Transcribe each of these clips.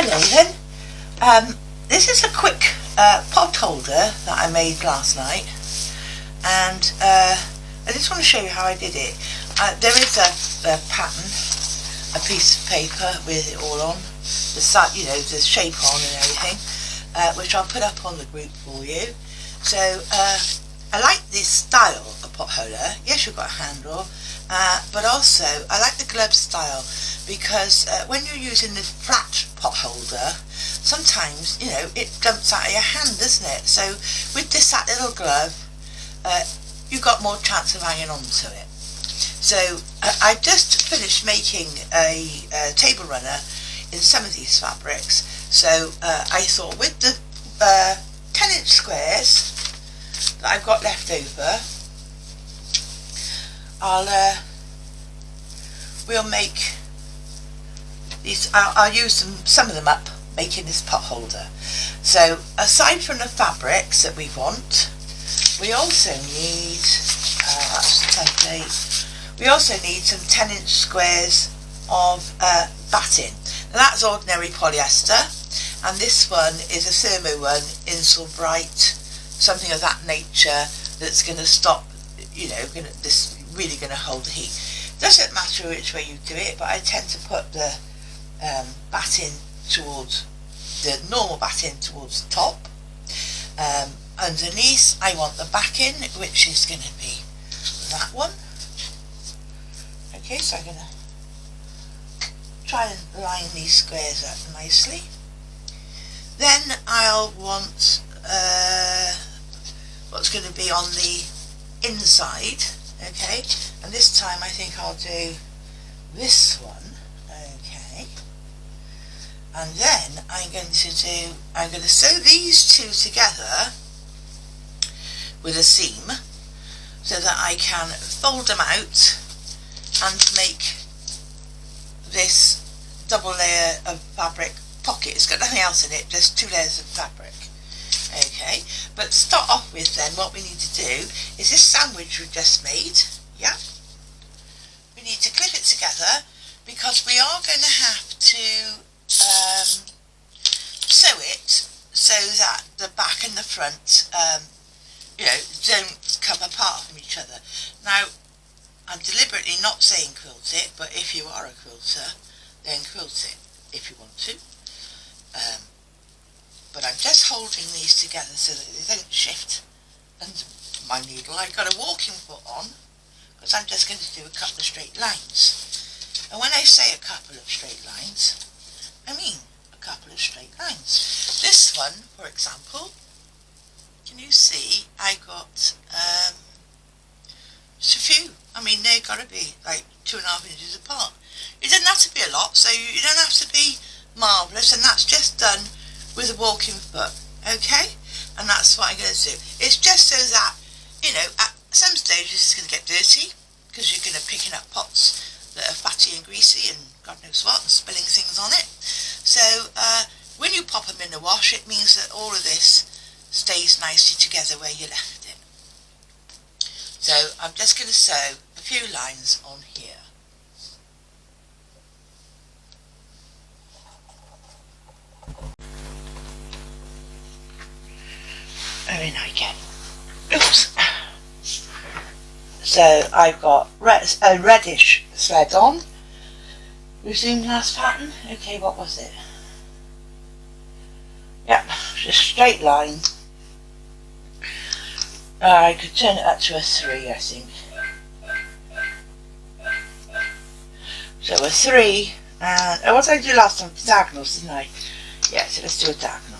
Anyway then, this is a quick pot holder that I made last night, and I just want to show you how I did it. There is a pattern, a piece of paper with it all on, the side, you know, the shape on and everything, which I'll put up on the group for you. So I like this style of pot holder. Yes, you've got a handle, but also I like the glove style, because when you're using this flat pot holder, sometimes, you know, it jumps out of your hand, doesn't it? So with this little glove, you've got more chance of hanging on to it. So I just finished making a table runner in some of these fabrics. So I thought with the 10-inch squares that I've got left over, we'll make these. I'll use them, some of them up, making this pot holder. So aside from the fabrics that we want, we also need, that's the template, we also need some 10-inch squares of batting. Now that's ordinary polyester, and this one is a thermo one, Insel Bright, something of that nature, that's going to stop, you know, this really going to hold the heat. Doesn't matter which way you do it, but I tend to put the batting towards, the normal batting towards the top. Underneath I want the backing, which is going to be that one. Okay, so I'm going to try and line these squares up nicely. Then I'll want what's going to be on the inside, okay, and this time I think I'll do this one, okay, and then I'm going to sew these two together with a seam so that I can fold them out and make this double layer of fabric pocket. It's got nothing else in it, just 2 layers of fabric. Okay, but to start off with then, what we need to do is this sandwich we've just made, yeah, we need to clip it together, because we are going to have to sew it so that the back and the front, you know, don't come apart from each other. Now, I'm deliberately not saying quilt it, but if you are a quilter, then quilt it if you want to. But I'm just holding these together so that they don't shift under my needle. I've got a walking foot on, because I'm just going to do a couple of straight lines. And when I say a couple of straight lines, I mean a couple of straight lines. This one, for example, can you see I got just a few. I mean, they've got to be like 2.5 inches apart. It doesn't have to be a lot, so you don't have to be marvellous, and that's just done with a walking foot, okay? And that's what I'm going to do. It's just so that, you know, at some stage this is going to get dirty, because you're going to be picking up pots that are fatty and greasy and God knows what, and spilling things on it. So when you pop them in the wash, it means that all of this stays nicely together where you left it. So I'm just going to sew a few lines on here. Very nice again. Oops. So I've got a reddish thread on. Resume last pattern. Okay, what was it? Yep, just straight line. I could turn it up to a 3, I think. So a 3, and what did I do last time? Diagonals, didn't I? Yeah, so let's do a diagonal.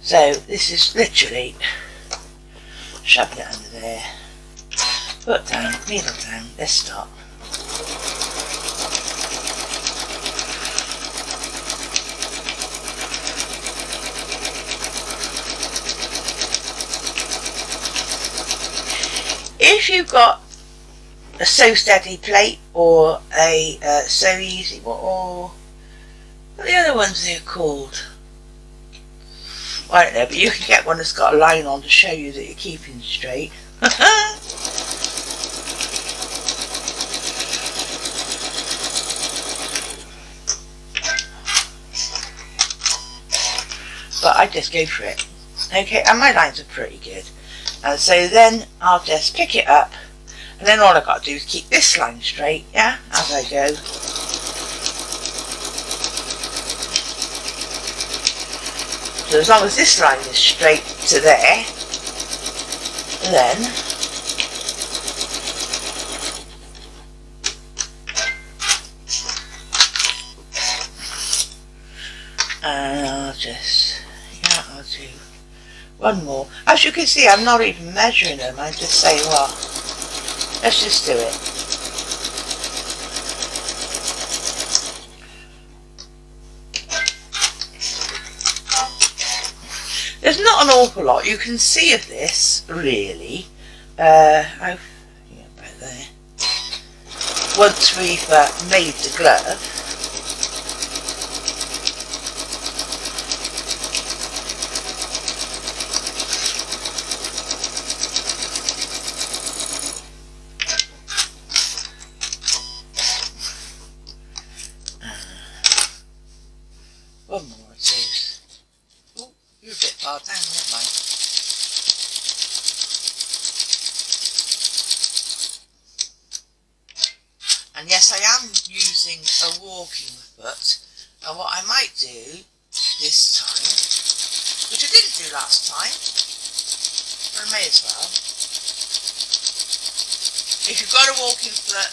So this is literally shove it under there, foot down, needle down, let's start. If you've got a Sew Steady plate or a Sew Easy, or what are the other ones they're called? I don't know, but you can get one that's got a line on to show you that you're keeping straight. I just go for it. Okay, and my lines are pretty good. And so then I'll just pick it up, and then all I've got to do is keep this line straight, yeah, as I go. So as long as this line is straight to there, then and I'll just, yeah, I'll do one more. As you can see, I'm not even measuring them, I'm just saying, well, let's just do it. There's not an awful lot you can see of this, really. Yeah, about there. Once we've made the glove, one more it is. Oh, you're a bit far down, never mind. And yes, I am using a walking foot, and what I might do this time, which I didn't do last time, but I may as well. If you've got a walking foot,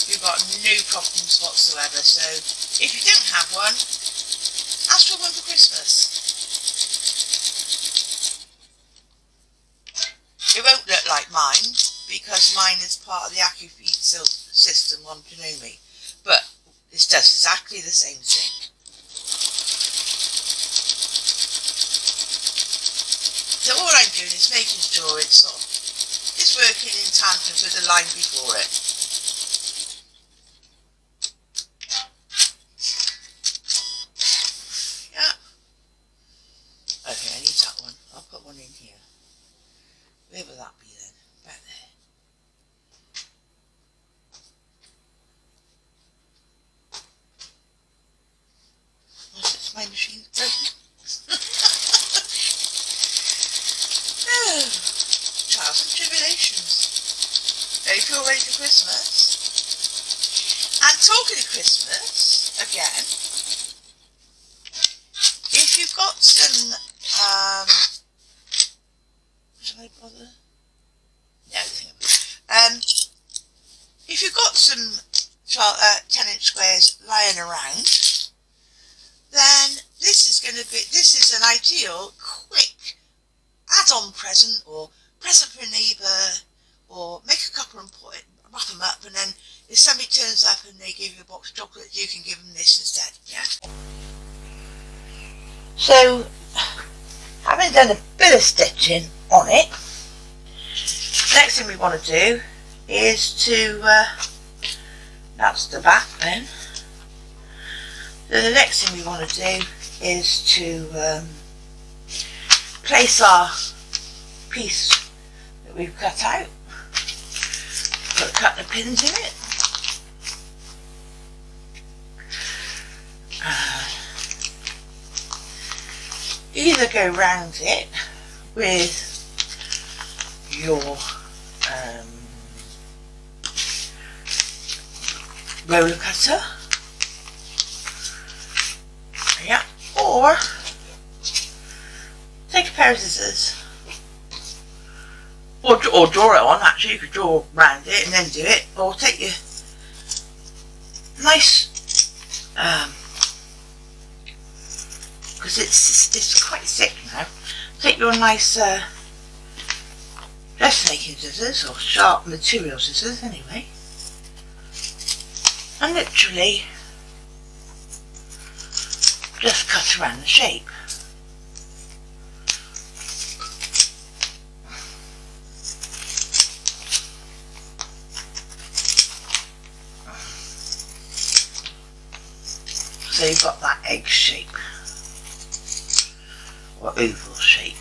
you've got no problems whatsoever, so if you don't have one, ask for one for Christmas. It won't look like mine, because mine is part of the AccuFeet system 1 to know me, but this does exactly the same thing. So all I'm doing is making sure it's sort of, it's working in tandem with the line before it. Yeah. Okay, I need that one. I'll put one in here. Where will that be then? Back there. What's this? My machine's broken. Oh, trials and tribulations. Are you feel ready for Christmas? And talking of Christmas, again, if you've got some, shall I bother? Yeah, if you've got some 10-inch squares lying around, then this is an ideal, quick add-on present, or present for a neighbour, or make a couple and wrap them up, and then if somebody turns up and they give you a box of chocolate, you can give them this instead, yeah? So, having done a bit of stitching on it, next thing we want to do is to, that's the back then, so the next thing we want to do is to place our piece that we've cut out, put a couple of pins in it, either go round it with your roller cutter, yeah, or take a pair of scissors, or draw it on. Actually, you could draw round it and then do it, or take your nice, because it's quite thick now. Take your nice dressmaking scissors, or sharp material scissors anyway, and literally just cut around the shape. So you've got that egg shape, or oval shape.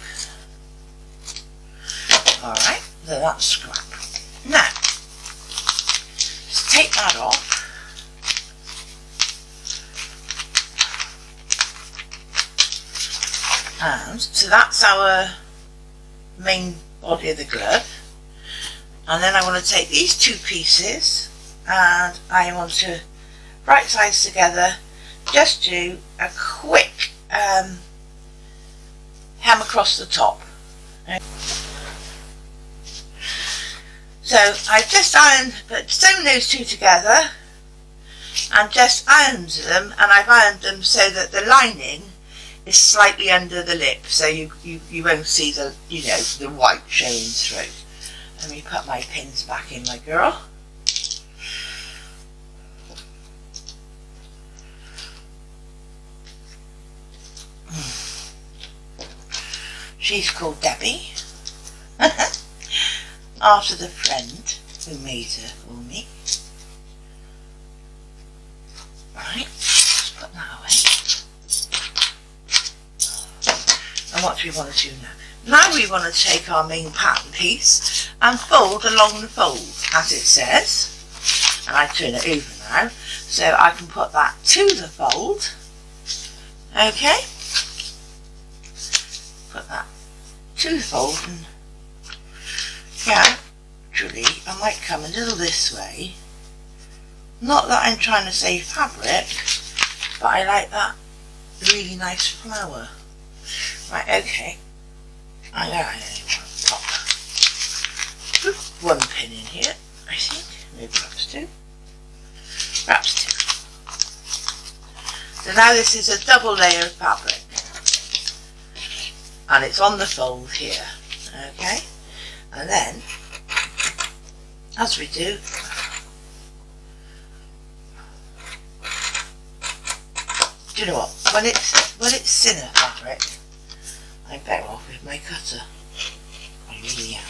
Alright, so that's scrap. Now, let's take that off. And so that's our main body of the glove. And then I want to take these two pieces and I want to right sides together, just do a quick hem across the top. So I've just sewn those two together and just ironed them, and I've ironed them so that the lining is slightly under the lip, so you won't see the the white showing through. Let me put my pins back in, my girl. She's called Debbie, after the friend who made her for me. Right, let's put that away. And what do we want to do now? Now we want to take our main pattern piece and fold along the fold, as it says. And I turn it over now, so I can put that to the fold. Okay. Put that to the fold, and yeah, actually I might come a little this way. Not that I'm trying to save fabric, but I like that really nice flower. Right, okay. I only want to pop one pin in here, I think. Maybe perhaps two. Perhaps two. So now this is a double layer of fabric. And it's on the fold here. Okay? And then, as we do, you know what? When it's thinner fabric, I'm better off with my cutter. I really am.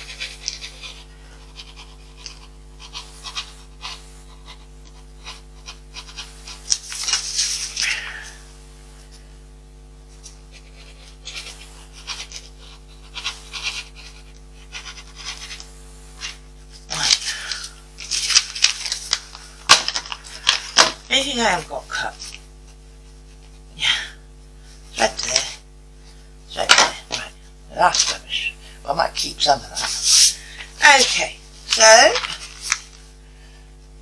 Anything I haven't got cut. Yeah. Thread there. Thread there. Right. That's rubbish. Well, I might keep some of that. Okay. So,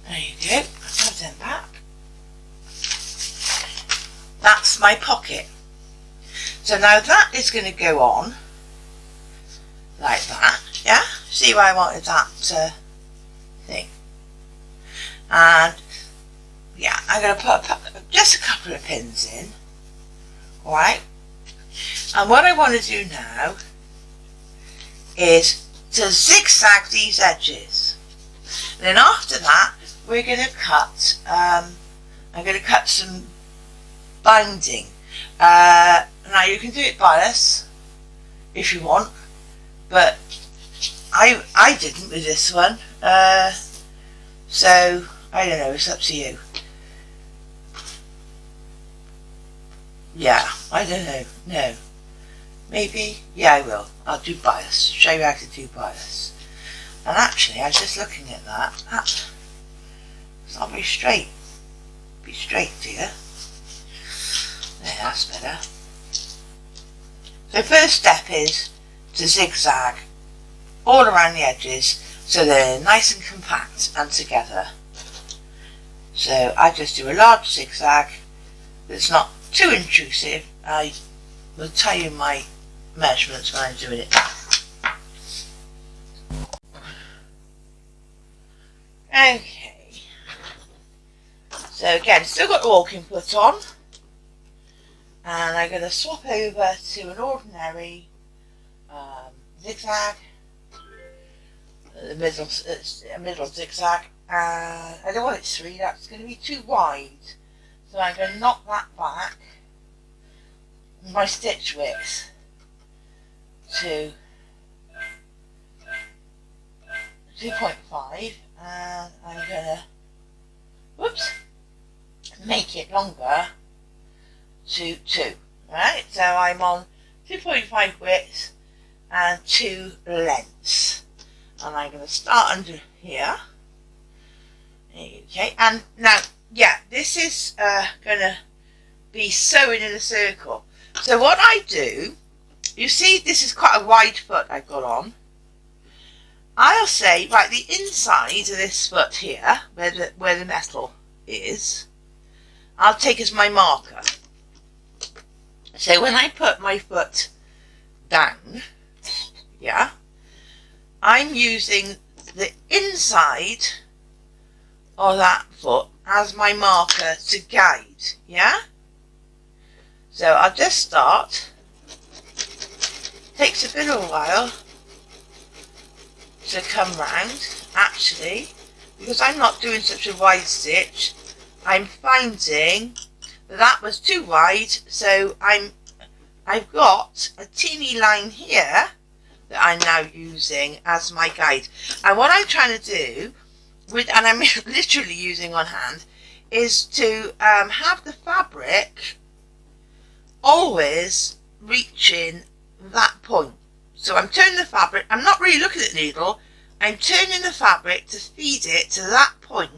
there you go. I'll them back. That's my pocket. So now that is going to go on like that. Yeah? See why I wanted that thing. And yeah, I'm going to put just a couple of pins in, alright, and what I want to do now is to zigzag these edges. And then after that we're going to cut, I'm going to cut some binding. Now you can do it bias if you want, but I didn't with this one, so I don't know, it's up to you. Yeah, I don't know. No. Maybe? Yeah, I will. I'll do bias. Show you how to do bias. And actually, I was just looking at that. It's not very straight. Be straight, dear. There, that's better. So first step is to zigzag all around the edges so they're nice and compact and together. So I just do a large zigzag that's not too intrusive. I will tell you my measurements when I'm doing it. Okay. So again, still got the walking foot on, and I'm going to swap over to an ordinary zigzag, a middle zigzag. I don't want it 3, that's going to be too wide. So I'm going to knock that back, my stitch width, to 2.5, and I'm going to, whoops, make it longer to 2. Right, so I'm on 2.5 width and 2 lengths. And I'm going to start under here. Okay, and now, yeah, this is going to be sewing in a circle. So what I do you see this is quite a wide foot I've got on. I'll say, right, the inside of this foot here, where the metal is, I'll take as my marker. So when I put my foot down, yeah, I'm using the inside of that foot as my marker to guide, yeah? So I'll just start. Takes a bit of a while to come round, actually, because I'm not doing such a wide stitch. I'm finding that was too wide, so I've got a teeny line here that I'm now using as my guide. And what I'm trying to do, and I'm literally using on hand, is to have the fabric always reaching that point. So I'm turning the fabric, I'm not really looking at the needle, I'm turning the fabric to feed it to that point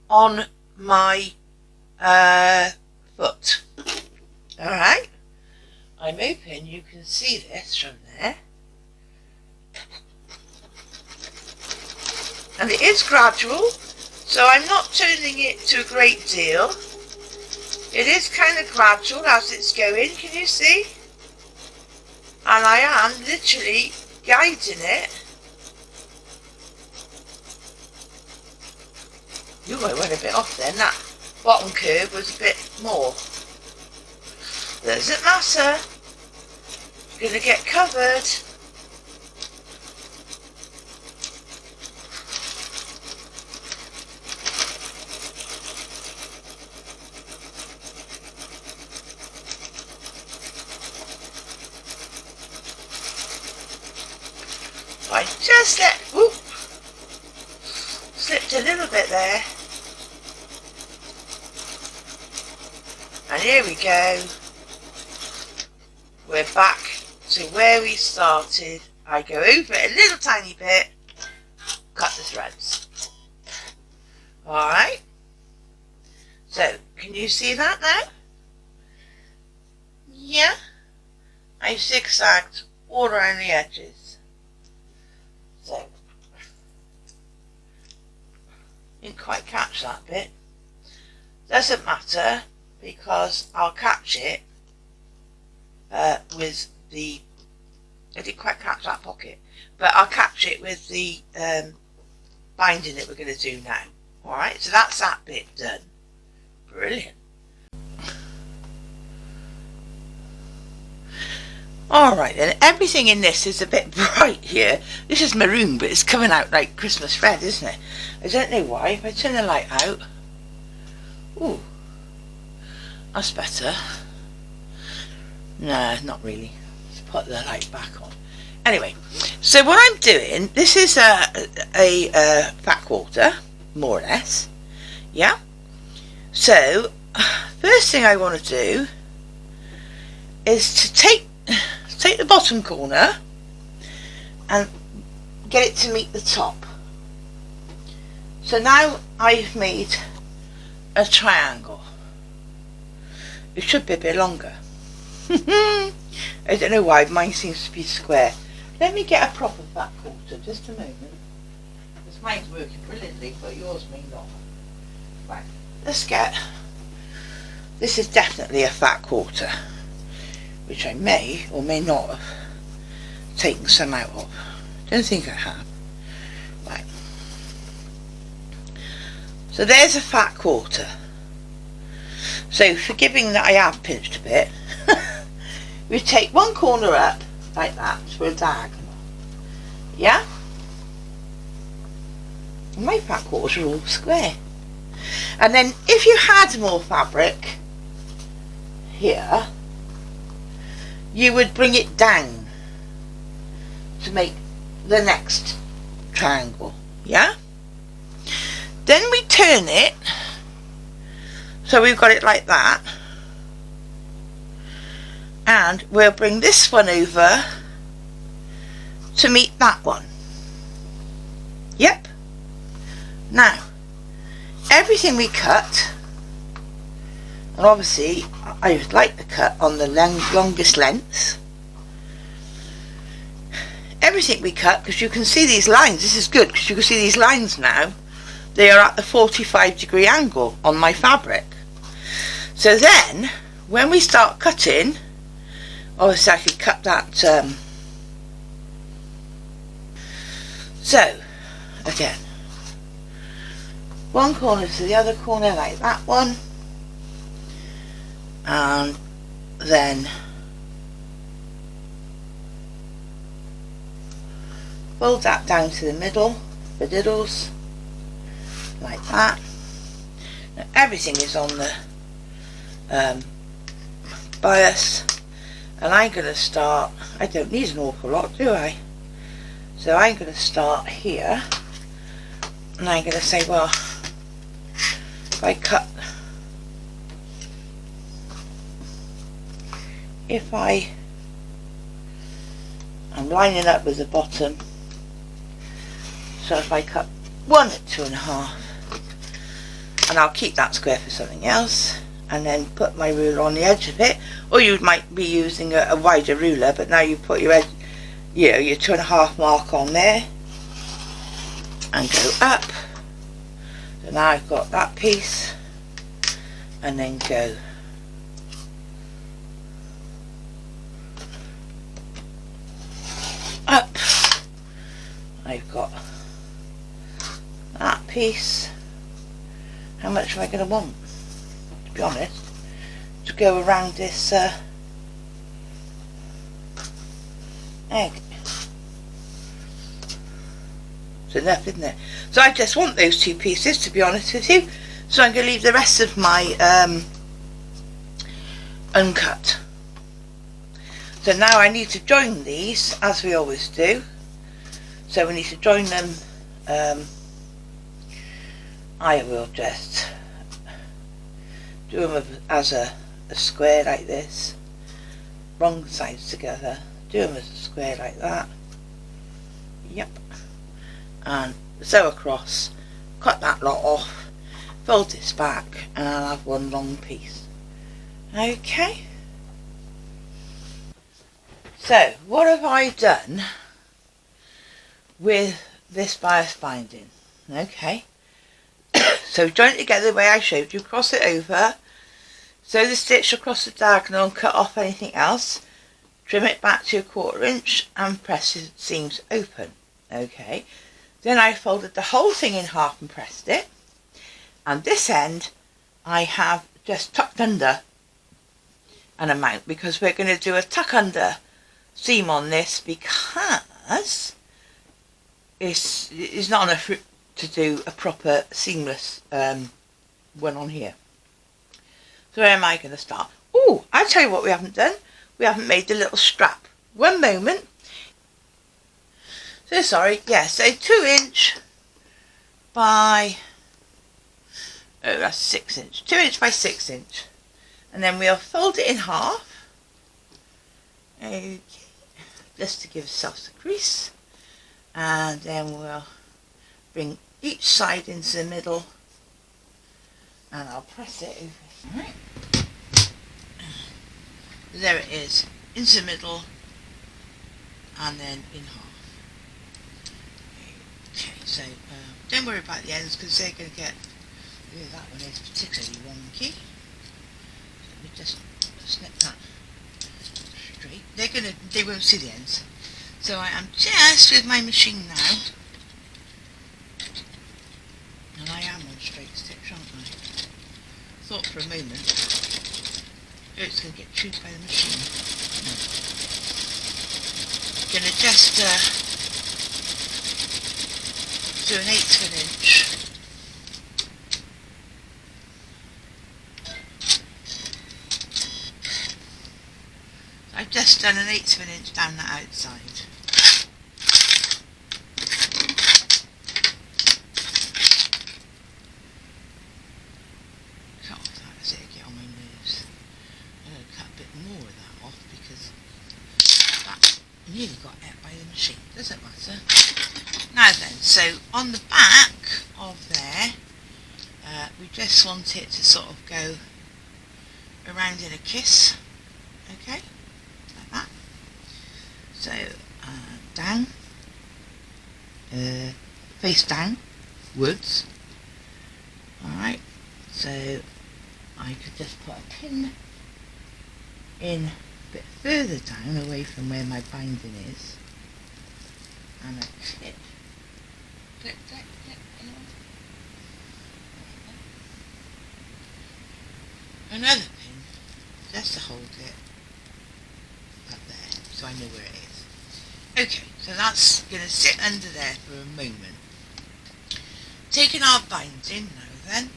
on my foot. Alright, I'm hoping you can see this from there. And it is gradual, so I'm not turning it to a great deal. It is kind of gradual as it's going, can you see? And I am literally guiding it. Ooh, I went a bit off then. That bottom curve was a bit more. Doesn't matter. It's going to get covered. I just slipped a little bit there. And here we go. We're back to where we started. I go over it a little tiny bit, cut the threads. Alright. So, can you see that now? Yeah. I zigzagged all around the edges. So, didn't quite catch that bit. Doesn't matter, because I'll catch it with the, I didn't quite catch that pocket, but I'll catch it with the binding that we're going to do now. Alright, so that's that bit done. Brilliant. Alright then, everything in this is a bit bright here. This is maroon, but it's coming out like Christmas red, isn't it? I don't know why. If I turn the light out, ooh, that's better. Nah, not really. Let's put the light back on. Anyway, so what I'm doing, this is a fat quarter, more or less. Yeah? So, first thing I want to do is to take the bottom corner and get it to meet the top. So now I've made a triangle. It should be a bit longer. I don't know why, mine seems to be square. Let me get a proper fat quarter, just a moment. Because mine's working brilliantly, but yours may not. Right, let's get, this is definitely a fat quarter, which I may or may not have taken some out of. Don't think I have. Right. So there's a fat quarter. So forgiving that I have pinched a bit, we take one corner up like that for a diagonal. Yeah? And my fat quarters are all square. And then if you had more fabric here, you would bring it down to make the next triangle. Yeah? Then we turn it so we've got it like that, and we'll bring this one over to meet that one. Yep. Now everything we cut, and obviously I would like to cut on the longest length, everything we cut, because you can see these lines, this is good because you can see these lines now, they are at the 45-degree angle on my fabric. So then when we start cutting, obviously I could cut that so again, one corner to the other corner like that one, and then fold that down to the middle, the diddles, like that. Now everything is on the bias, and I'm going to start, I don't need an awful lot, do I? So I'm going to start here, and I'm going to say, well, if I cut, I'm lining up with the bottom, so if I cut one at 2.5, and I'll keep that square for something else, and then put my ruler on the edge of it, or you might be using a wider ruler, but now you put your edge, you know, your 2.5 mark on there, and go up. So now I've got that piece, and then go up. I've got that piece. How much am I going to want, to be honest, to go around this egg? It's enough, isn't it? So I just want those two pieces, to be honest with you. So I'm going to leave the rest of my uncut. So now I need to join these, as we always do. So we need to join them. I will just do them as a square like this, wrong sides together, do them as a square like that, yep, and sew across, cut that lot off, fold this back, and I'll have one long piece. Okay, so what have I done with this bias binding? Okay, so join it together the way I showed you, cross it over, sew the stitch across the diagonal and cut off anything else, trim it back to 1/4 inch and press the seams open. Okay, then I folded the whole thing in half and pressed it, and this end I have just tucked under an amount, because we're going to do a tuck under seam on this, because it's not enough to do a proper seamless one on here. So where am I going to start? Oh, I'll tell you what we haven't done. We haven't made the little strap. One moment. So sorry, yeah, so 2 inch by, oh, that's 6 inch. 2 inch by 6 inch. And then we'll fold it in half. Okay, just to give ourselves a crease. And then we'll bring each side into the middle, and I'll press it over. Alright, there it is, into the middle, and then in half. Okay, so don't worry about the ends, because they're going to get, that one is particularly wonky. So let me just snip that straight. They won't see the ends. So I am just with my machine now, and I am on straight stitch, aren't I? Thought for a moment, oh, it's going to get chewed by the machine. No. Going to just do an 1/8 of an inch. I've just done an 1/8 of an inch down the outside. Cut off that as it get on my nose. I'm going to cut a bit more of that off, because that nearly got ate by the machine. Doesn't matter. Now then, so on the back of there, we just want it to sort of go around in a kiss. Okay. Like that. So down, face down woods. Alright, so I could just put a pin in a bit further down away from where my binding is, and a clip, another pin just to hold it up there so I know where it is. Okay, so that's going to sit under there for a moment. Taking our binding now then,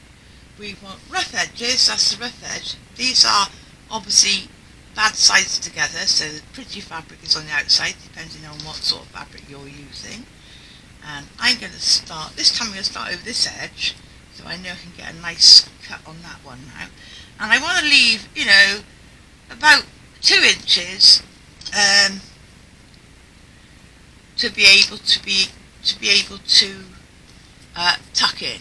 we want rough edges. That's the rough edge. These are obviously bad sides together, so the pretty fabric is on the outside depending on what sort of fabric you're using. And I'm going to start, this time I'm going to start over this edge so I know I can get a nice cut on that one now. And I want to leave, you know, about 2 inches to be able to tuck in.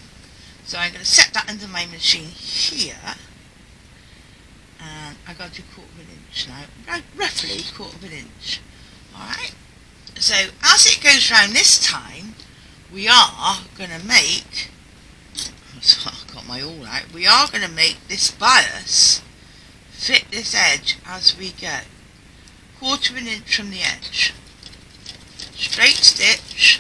So I'm going to set that under my machine here, and I've got to do 1/4 inch now, roughly 1/4 inch. Alright, so as it goes round this time, we are going to make, I've got my awl out, we are going to make this bias fit this edge as we go. 1/4 inch from the edge. Straight stitch.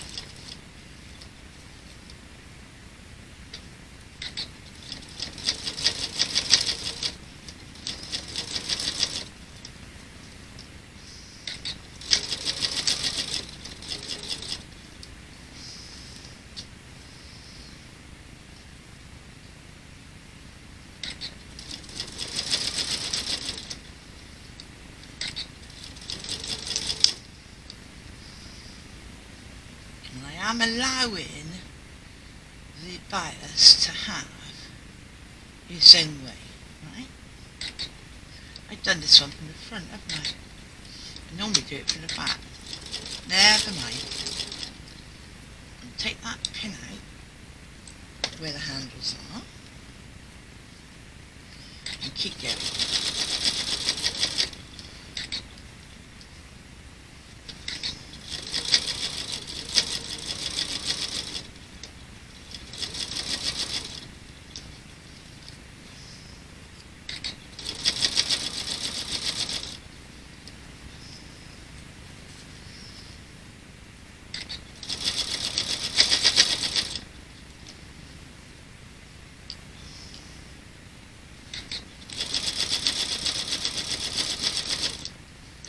I'm allowing the bias to have its own way, right? I've done this one from the front, haven't I? I normally do it from the back. Never mind. And take that pin out where the handles are and keep going.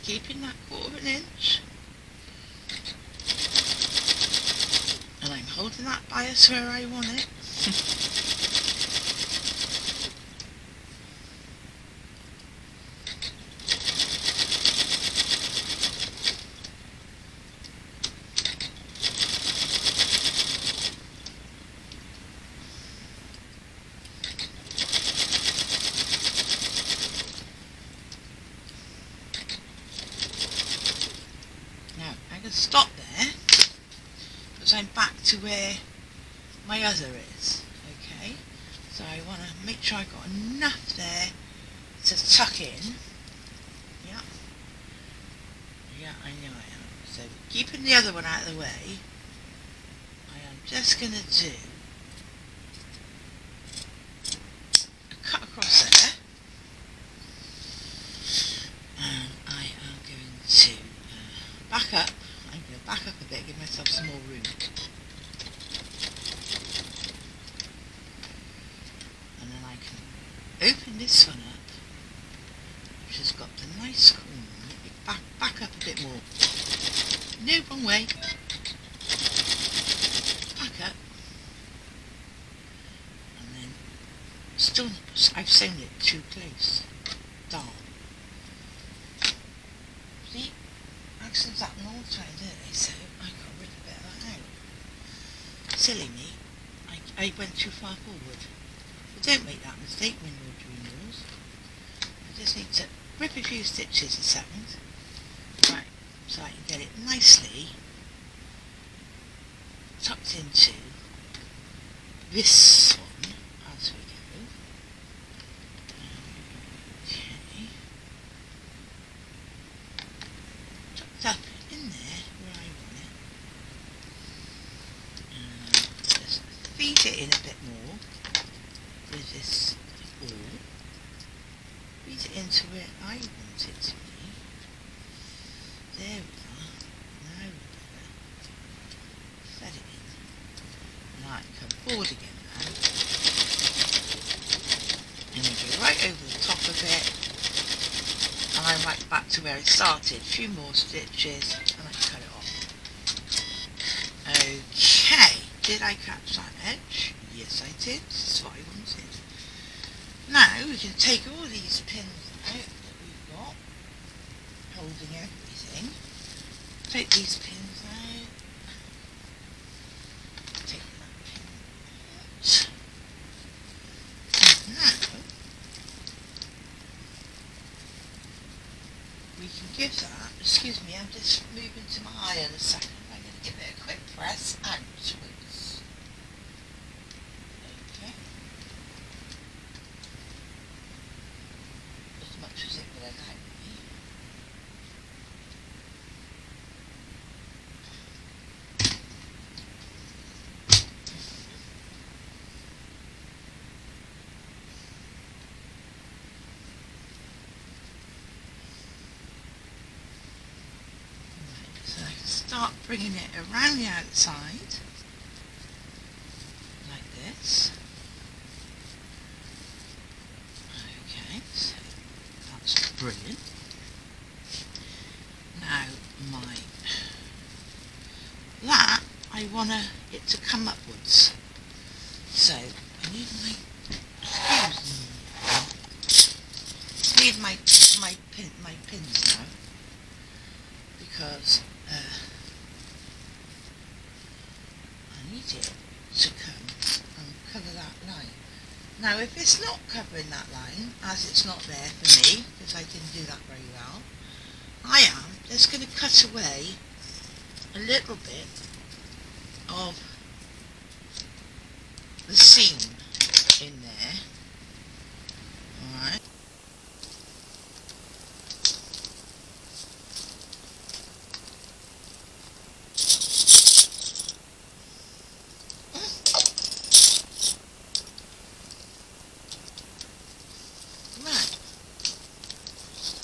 Keeping that 1/4 inch, and I'm holding that bias where I want it. Stop there because I'm back to where my other is. Okay, so I want to make sure I've got enough there to tuck in. Yeah, I know I am. So keeping the other one out of the way, I am just going to do a cut across there, and I am going to back up. I'm going to back up a bit, give myself some more room. And then I can open this one up, which has got the nice corner. Back up a bit more. No, wrong way. Back up. And then, still, I've sewn it too close. Darn. See? Accidents happen all the time, don't they? So I got rid of a bit of that out. Silly me. I went too far forward. But don't make that mistake when you're doing yours. I just need to rip a few stitches a second. Right, so I can get it nicely tucked into this one as we go. Okay. Tucked up in there where I want it. a bit more with this ball. Feed it into where I want it to be. There we are. Now we're gonna set it in. Like a board again now. And we go right over the top of it. And I'm right back to where I started. A few more stitches and I cut it off. Okay, did I catch that edge? Yes I did, that's what I wanted. Now we can take all these pins out that we've got, holding everything. Take these pins out. Take that pin out. And now we can give that, excuse me, I'm just moving to my iron a second. I'm going to give it a quick press outwards. Okay. As much as it will allow me. So I can start bringing it around the outside, like this. Okay, so that's brilliant. Now that I want it to come upwards. So I need my pins now, because I need it to come and cover that line. Now if it's not covering that line, as it's not there for me, because I didn't do that very well, I am just going to cut away a little bit of the seam in there. Alright.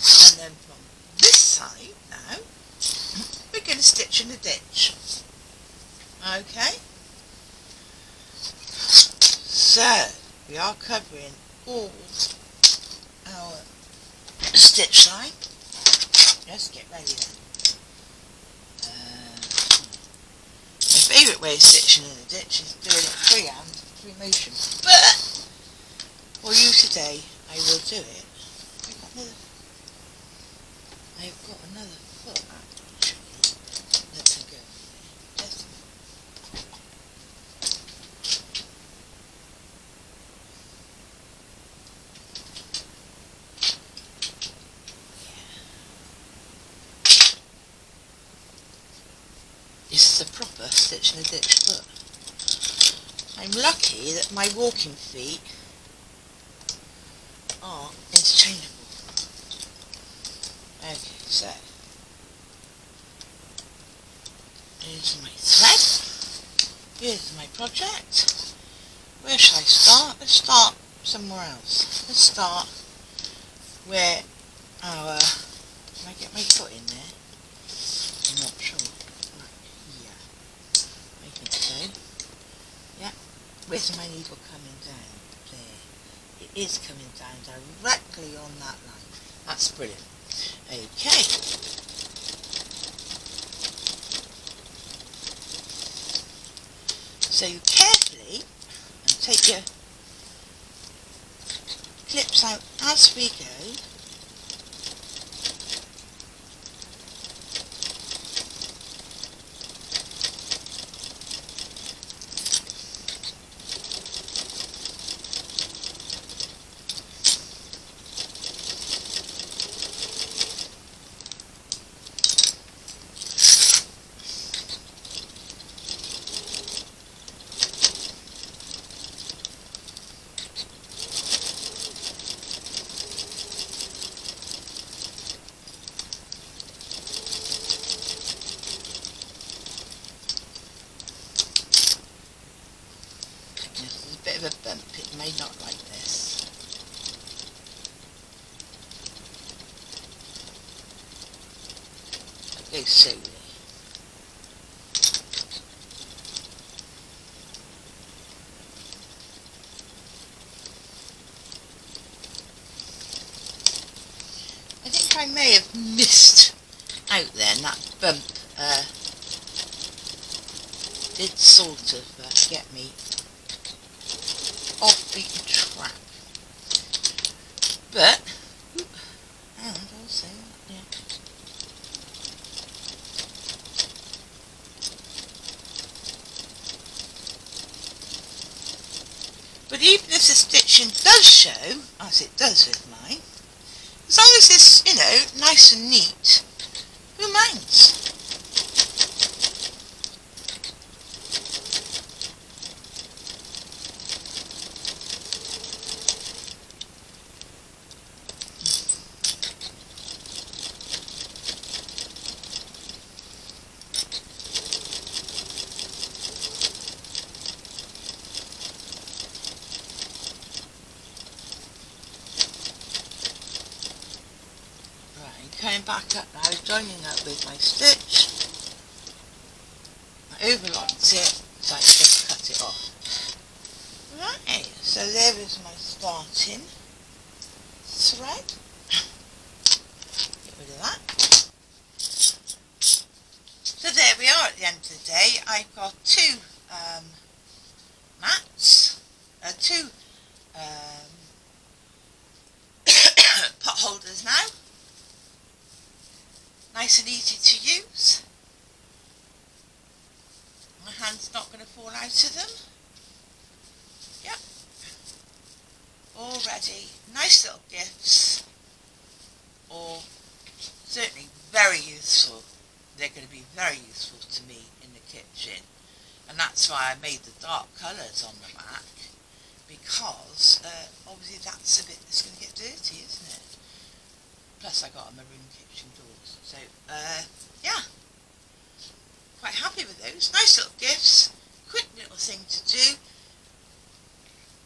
And then from this side now, we're going to stitch in the ditch. Okay? So, we are covering all our stitch line. Let's get ready then. My favourite way of stitching in a ditch is doing it freehand, free motion. But for you today, I will do it. I've got another foot actually that can go there. Just a minute. This is a proper stitch in a ditch foot. I'm lucky that my walking feet are interchangeable. Okay, so here's my thread, here's my project. Where shall I start? Let's start somewhere else. Let's start where our, can I get my foot in there? I'm not sure. Right, yeah, I think so. Yeah, where's my needle coming down? There. It is coming down directly on that line. That's brilliant. Okay. So you carefully and take your clips out as we go. bit of a bump, it may not like this. I'll go slowly. I think I may have missed out then, that bump did sort of get me off beaten track. But, and I'll say that, yeah. But even if the stitching does show, as it does with mine, as long as it's, you know, nice and neat, who minds? Coming back up now, joining up with my stitch. I overlocked it, so I just cut it off. Right, so there is my starting thread. Get rid of that. So there we are at the end of the day. I've got two mats, two pot holders now. Nice and easy to use. My hand's not going to fall out of them. Yep. All ready. Nice little gifts. Or certainly very useful. They're going to be very useful to me in the kitchen. And that's why I made the dark colours on the back. Because obviously that's a bit that's going to get dirty, isn't it? Plus I got a maroon kitchen doors. So, yeah. Quite happy with those. Nice little gifts. Quick little thing to do.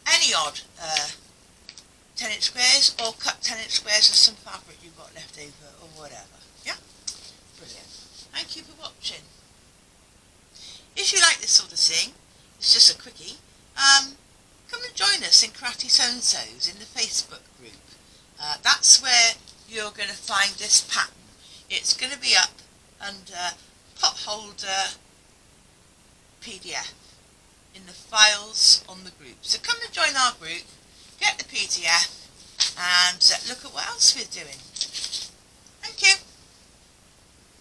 Any odd 10-inch squares, or cut 10-inch squares of some fabric you've got left over, or whatever. Yeah? Brilliant. Thank you for watching. If you like this sort of thing, it's just a quickie, come and join us in Cradty So-and-So's in the Facebook group. That's where you're going to find this pattern. It's going to be up under pot holder PDF in the files on the group. So come and join our group, get the PDF, and look at what else we're doing.